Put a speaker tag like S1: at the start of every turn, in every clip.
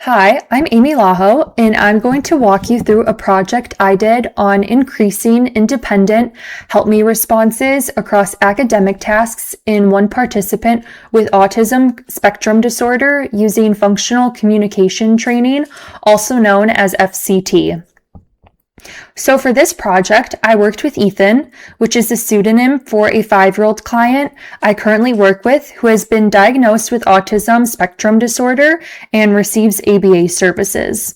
S1: Hi, I'm Amy Laho, and I'm going to walk you through a project I did on increasing independent help me responses across academic tasks in one participant with autism spectrum disorder using functional communication training, also known as FCT. So for this project, I worked with Ethan, which is a pseudonym for a 5-year-old client I currently work with who has been diagnosed with autism spectrum disorder and receives ABA services.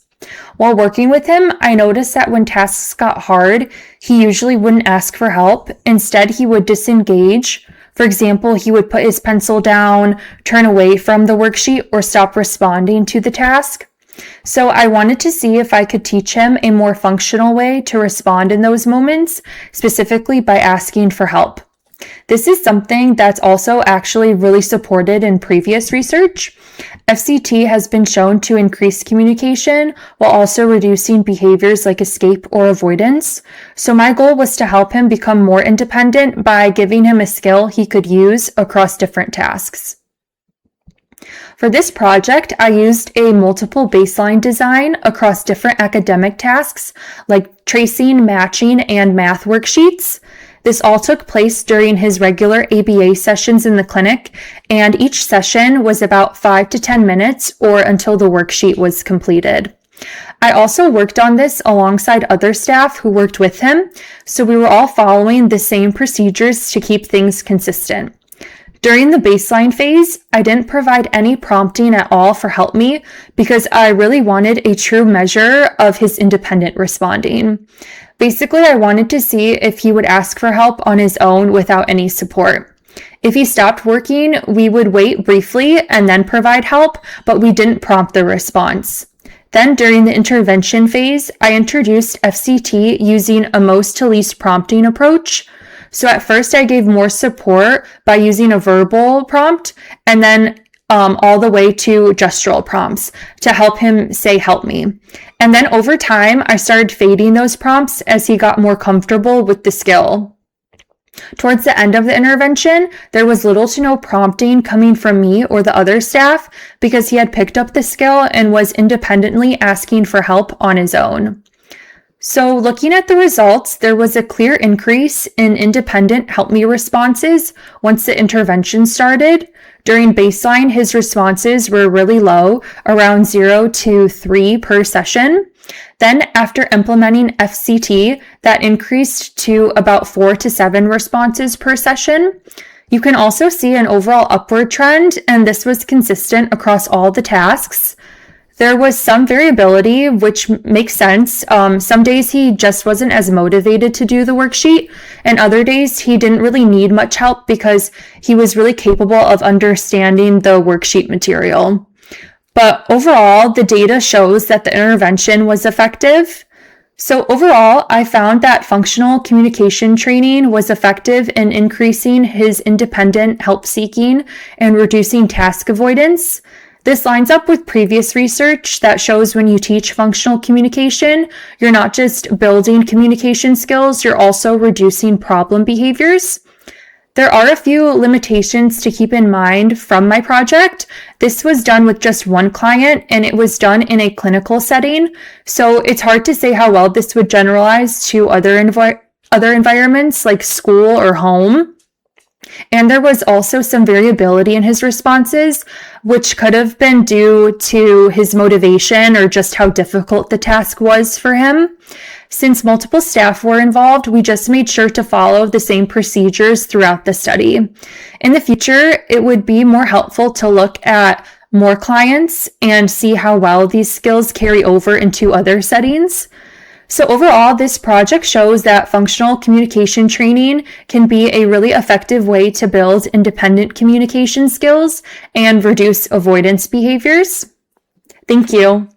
S1: While working with him, I noticed that when tasks got hard, he usually wouldn't ask for help. Instead, he would disengage. For example, he would put his pencil down, turn away from the worksheet, or stop responding to the task. So I wanted to see if I could teach him a more functional way to respond in those moments, specifically by asking for help. This is something that's also actually really supported in previous research. FCT has been shown to increase communication while also reducing behaviors like escape or avoidance. So my goal was to help him become more independent by giving him a skill he could use across different tasks. For this project, I used a multiple baseline design across different academic tasks like tracing, matching, and math worksheets. This all took place during his regular ABA sessions in the clinic, and each session was about 5 to 10 minutes or until the worksheet was completed. I also worked on this alongside other staff who worked with him, so we were all following the same procedures to keep things consistent. During the baseline phase, I didn't provide any prompting at all for Help Me because I really wanted a true measure of his independent responding. Basically, I wanted to see if he would ask for help on his own without any support. If he stopped working, we would wait briefly and then provide help, but we didn't prompt the response. Then during the intervention phase, I introduced FCT using a most to least prompting approach. So at first I gave more support by using a verbal prompt and then all the way to gestural prompts to help him say help me. And then over time, I started fading those prompts as he got more comfortable with the skill. Towards the end of the intervention, there was little to no prompting coming from me or the other staff because he had picked up the skill and was independently asking for help on his own. So looking at the results, there was a clear increase in independent help me responses once the intervention started. During baseline, his responses were really low, around 0 to 3 per session. Then after implementing FCT, that increased to about 4 to 7 responses per session. You can also see an overall upward trend, and this was consistent across all the tasks. There was some variability, which makes sense. Some days he just wasn't as motivated to do the worksheet, and other days he didn't really need much help because he was really capable of understanding the worksheet material. But overall, the data shows that the intervention was effective. So overall, I found that functional communication training was effective in increasing his independent help seeking and reducing task avoidance. This lines up with previous research that shows when you teach functional communication, you're not just building communication skills, you're also reducing problem behaviors. There are a few limitations to keep in mind from my project. This was done with just one client and it was done in a clinical setting, so it's hard to say how well this would generalize to other environments like school or home. And there was also some variability in his responses, which could have been due to his motivation or just how difficult the task was for him. Since multiple staff were involved, we just made sure to follow the same procedures throughout the study. In the future, it would be more helpful to look at more clients and see how well these skills carry over into other settings. So overall, this project shows that functional communication training can be a really effective way to build independent communication skills and reduce avoidance behaviors. Thank you.